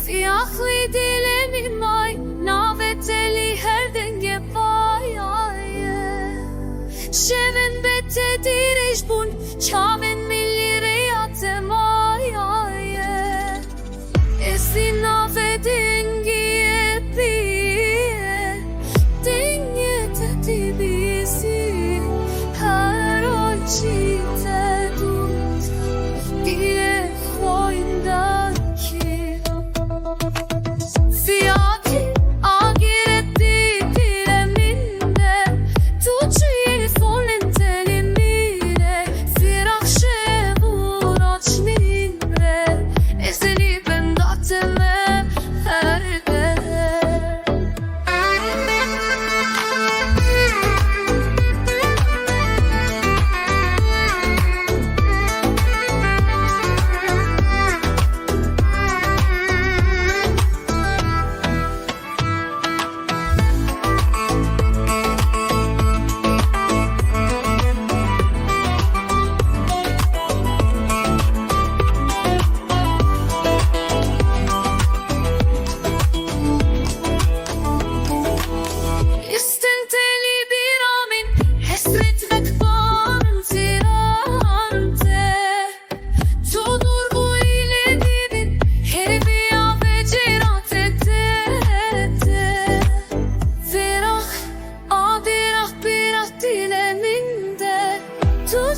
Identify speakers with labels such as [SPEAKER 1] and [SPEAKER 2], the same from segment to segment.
[SPEAKER 1] Siyahlı dilemin vay, naveteli her denge vay ay. Şevin bete diriş bun, çavin millire yatem ay ay. Esin navedin giyepiye, denge teti bizi, her açite dut, diye foyndan ki. Fiyati agiretti dileminde, tuçi folen telimine, firakşe vuraç minre, ezeli ben dateme her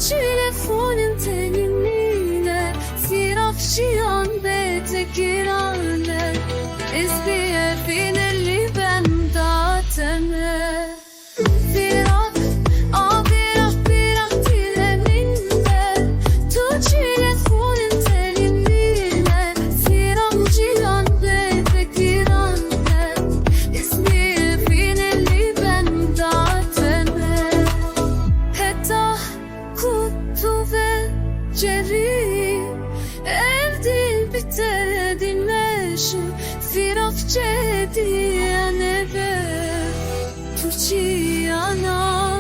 [SPEAKER 1] telefonin tenimine, firakşiyan bete girane, ezbiye finelli ben dateme. Firak, birak dileminde, tu telefonin tenimine, firakşiyan bete girane, ezbiye finelli ben dateme. Heta kutu ve ceri, evdil bite dinleşim, firakçe diyene be, tuçi yana.